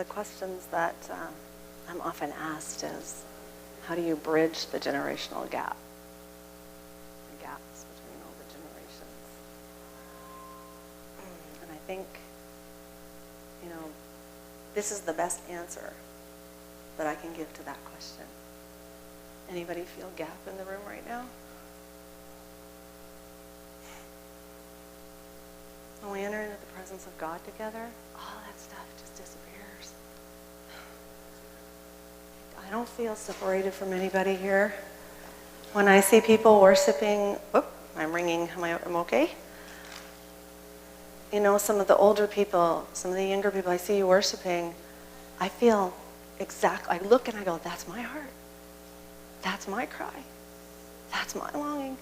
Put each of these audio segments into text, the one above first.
the questions that I'm often asked is, how do you bridge the generational gap? The gaps between all the generations. And I think, this is the best answer that I can give to that question. Anybody feel gap in the room right now? When we enter into the presence of God together, all that stuff just disappears. I don't feel separated from anybody here. When I see people worshiping, I'm ringing, I'm okay? Some of the older people, some of the younger people, I see you worshiping, I feel I look and I go, that's my heart. That's my cry. That's my longing.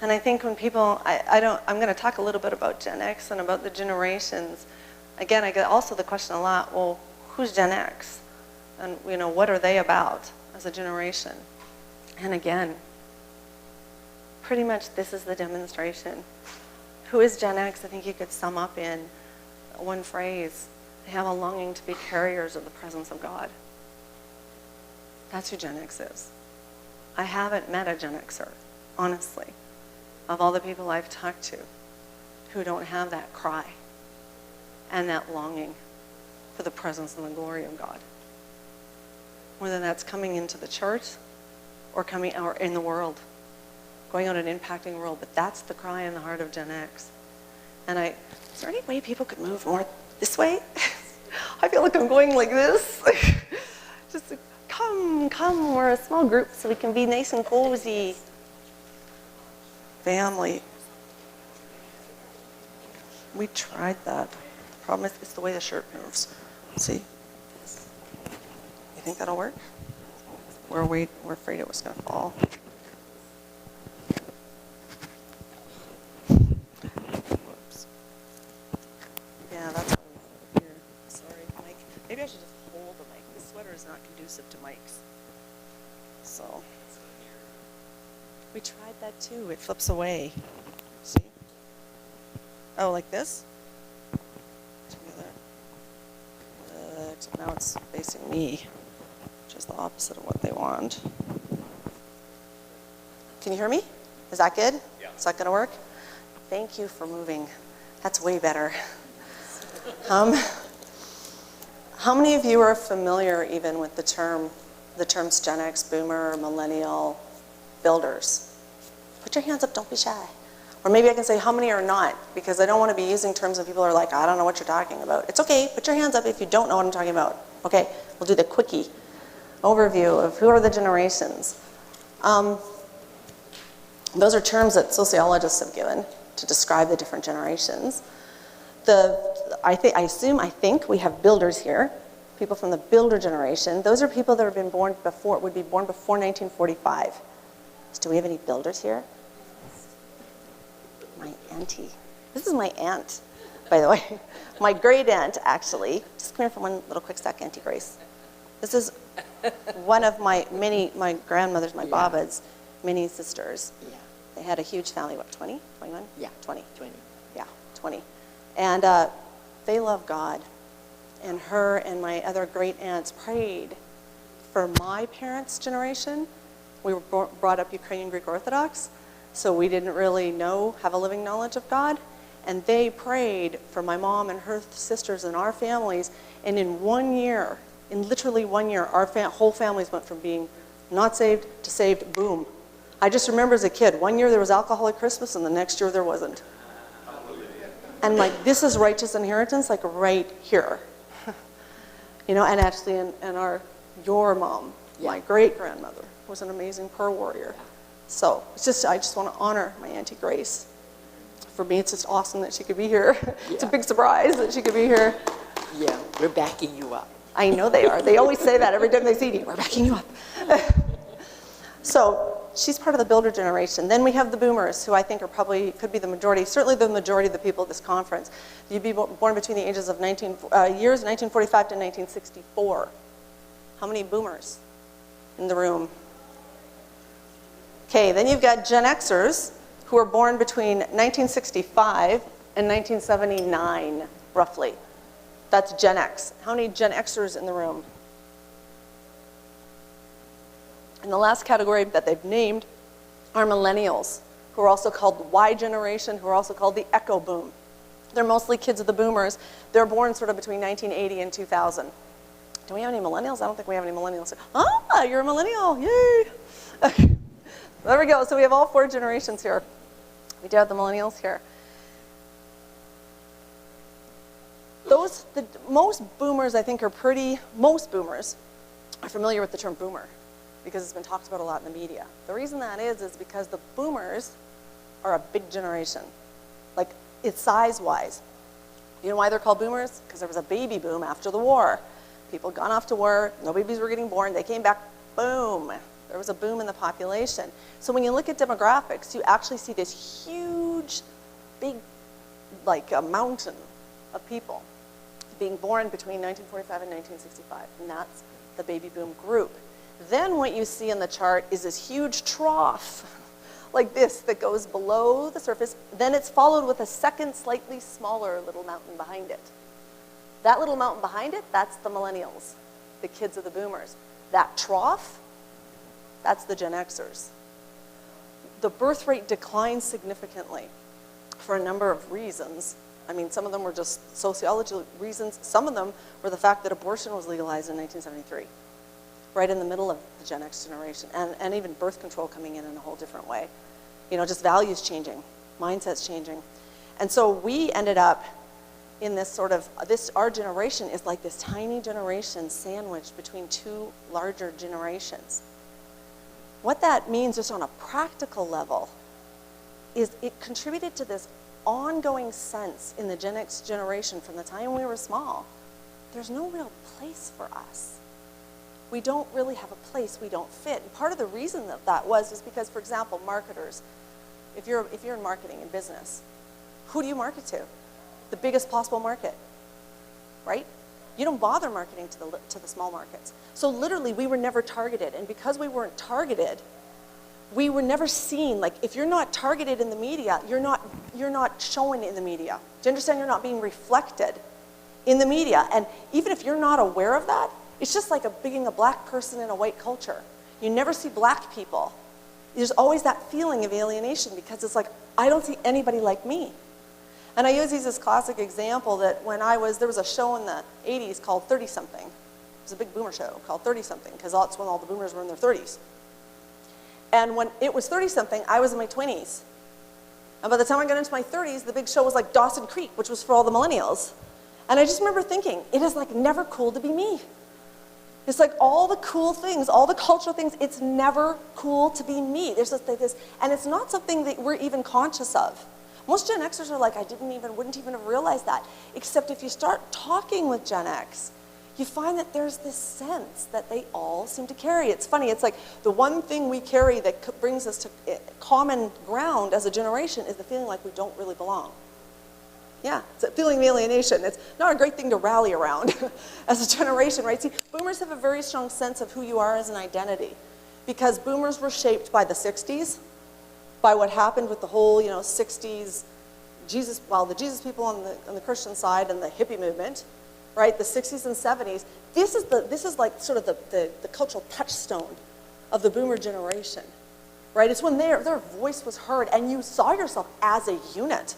And I think when people, I'm going to talk a little bit about Gen X and about the generations. Again, I get also the question a lot, well, who's Gen X? And, what are they about as a generation? And again, pretty much this is the demonstration. Who is Gen X? I think you could sum up in one phrase. They have a longing to be carriers of the presence of God. That's who Gen X is. I haven't met a Gen Xer, honestly, of all the people I've talked to, who don't have that cry and that longing for the presence and the glory of God. Whether that's coming into the church or in the world, going out and impacting the world, but that's the cry in the heart of Gen X. And is there any way people could move more this way? I feel like I'm going like this. Just come, we're a small group so we can be nice and cozy. Family. We tried that. The problem is it's the way the shirt moves. See? You think that'll work? We're afraid it was going to fall. Whoops. Yeah, that's what we here. Sorry, Mike. Maybe I should just hold the mic. This sweater is not conducive to mics. So, we tried that too. It flips away. See? Oh, like this? Together. Except now it's facing me, which is the opposite of what they want. Can you hear me? Is that good? Yeah. Is that going to work? Thank you for moving. That's way better. How many of you are familiar even with the terms Gen X, Boomer, Millennial, Builders? Put your hands up, don't be shy. Or maybe I can say how many are not, because I don't want to be using terms that people are like, I don't know what you're talking about. It's okay, put your hands up if you don't know what I'm talking about. Okay, we'll do the quickie overview of who are the generations. Those are terms that sociologists have given to describe the different generations. I think we have builders here, people from the builder generation. Those are people that would be born before 1945. So do we have any builders here? My auntie. This is my aunt, by the way. My great aunt, actually. Just come here for one little quick sec, Auntie Grace. This is one of my grandmothers, my Baba's many sisters. Yeah. They had a huge family, what, 20, 21? Yeah, 20. 20. Yeah, 20. And they love God. And her and my other great aunts prayed for my parents' generation. We were brought up Ukrainian Greek Orthodox, so we didn't really have a living knowledge of God. And they prayed for my mom and her sisters and our families. And in literally 1 year, our whole families went from being not saved to saved, boom. I just remember as a kid, 1 year there was alcoholic Christmas and the next year there wasn't. And this is righteous inheritance, right here. And actually, your mom, my great-grandmother, was an amazing prayer warrior. So I just want to honor my Auntie Grace. For me, it's just awesome that she could be here. It's a big surprise that she could be here. Yeah, we're backing you up. I know they are. They always say that every time they see me. We're backing you up. So she's part of the builder generation. Then we have the boomers, who I think could be the majority, certainly the majority of the people at this conference. You'd be born between the ages of 1945 to 1964. How many boomers in the room? Okay, then you've got Gen Xers, who were born between 1965 and 1979. roughly. That's Gen X. How many Gen Xers in the room? And the last category that they've named are millennials, who are also called the Y generation, who are also called the Echo Boom. They're mostly kids of the boomers. They're born sort of between 1980 and 2000. Do we have any millennials? I don't think we have any millennials. Ah, you're a millennial, yay. Okay. There we go, so we have all 4 generations here. We do have the millennials here. Most boomers, I think, most boomers are familiar with the term boomer because it's been talked about a lot in the media. The reason that is because the boomers are a big generation, like it's size-wise. You know why they're called boomers? Because there was a baby boom after the war. People had gone off to war, no babies were getting born, they came back, boom. There was a boom in the population. So when you look at demographics, you actually see this huge, big, like a mountain of people being born between 1945 and 1965, and that's the baby boom group. Then what you see in the chart is this huge trough, like this, that goes below the surface. Then it's followed with a second, slightly smaller little mountain behind it. That little mountain behind it, that's the millennials, the kids of the boomers. That trough, that's the Gen Xers. The birth rate declined significantly for a number of reasons. I mean, some of them were just sociology reasons. Some of them were the fact that abortion was legalized in 1973, right in the middle of the Gen X generation, and even birth control coming in a whole different way. You know, just values changing, mindsets changing. And so we ended up in this sort of, our generation is like this tiny generation sandwiched between 2 larger generations. What that means just on a practical level is it contributed to this ongoing sense in the Gen X generation from the time we were small. There's no real place for us. We don't really have a place, we don't fit. And part of the reason that was is because, for example, marketers, if you're in marketing in business, who do you market to? The biggest possible market, right? You don't bother marketing to the small markets. So literally, we were never targeted. And because we weren't targeted, we were never seen. Like, if you're not targeted in the media, you're not shown in the media. Do you understand? You're not being reflected in the media. And even if you're not aware of that, it's just like being a black person in a white culture. You never see black people. There's always that feeling of alienation because it's like, I don't see anybody like me. And I use this classic example that there was a show in the 80s called 30-something. It was a big boomer show called 30-something because that's when all the boomers were in their 30s. And when it was 30-something, I was in my 20s. And by the time I got into my 30s, the big show was like Dawson Creek, which was for all the millennials. And I just remember thinking, it is like never cool to be me. It's like all the cool things, all the cultural things, it's never cool to be me. There's just like this, and it's not something that we're even conscious of. Most Gen Xers are like, wouldn't even have realized that. Except if you start talking with Gen X, you find that there's this sense that they all seem to carry. It's funny, it's like the one thing we carry that brings us to common ground as a generation is the feeling like we don't really belong. Yeah, it's a feeling of alienation. It's not a great thing to rally around as a generation, right? See, boomers have a very strong sense of who you are as an identity because boomers were shaped by the 60s, by what happened with the whole, 60s the Jesus people on the Christian side and the hippie movement, right? The 60s and 70s. This is like sort of the cultural touchstone of the boomer generation, right? It's when their voice was heard and you saw yourself as a unit,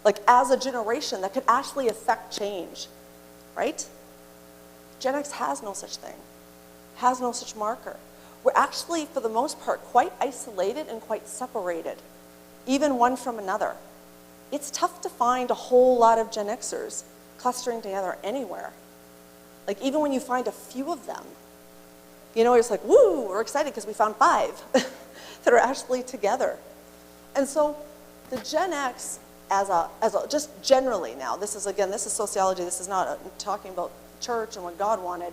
like as a generation that could actually affect change, right? Gen X has no such thing, has no such marker. We're actually, for the most part, quite isolated and quite separated, even one from another. It's tough to find a whole lot of Gen Xers clustering together anywhere. Like even when you find a few of them, it's like, woo, we're excited because we found 5 that are actually together. And so the Gen X as a just generally now, this is sociology, this is not talking about church and what God wanted,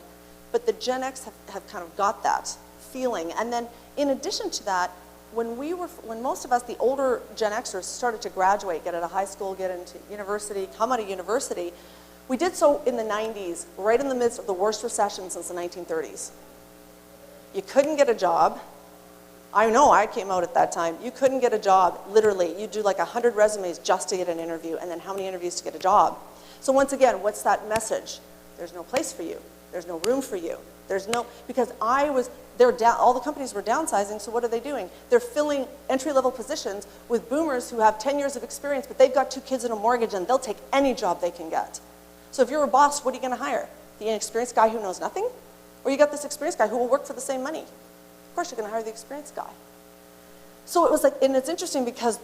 but the Gen X have kind of got that feeling. And then in addition to that, when most of us, the older Gen Xers, started to graduate, get out of high school, get into university, come out of university, we did so in the 90s, right in the midst of the worst recession since the 1930s. You couldn't get a job. I know, I came out at that time. You couldn't get a job, literally. You'd do like 100 resumes just to get an interview, and then how many interviews to get a job? So once again, what's that message? There's no place for you. There's no room for you. Because all the companies were downsizing, so what are they doing? They're filling entry-level positions with boomers who have 10 years of experience, but they've got 2 kids and a mortgage, and they'll take any job they can get. So if you're a boss, what are you going to hire? The inexperienced guy who knows nothing? Or you got this experienced guy who will work for the same money? Of course you're going to hire the experienced guy. So it was like, and it's interesting because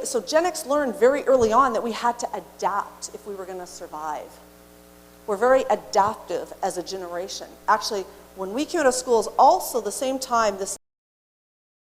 so Gen X learned very early on that we had to adapt if we were going to survive. We're very adaptive as a generation. Actually, when we came out of schools, also the same time, this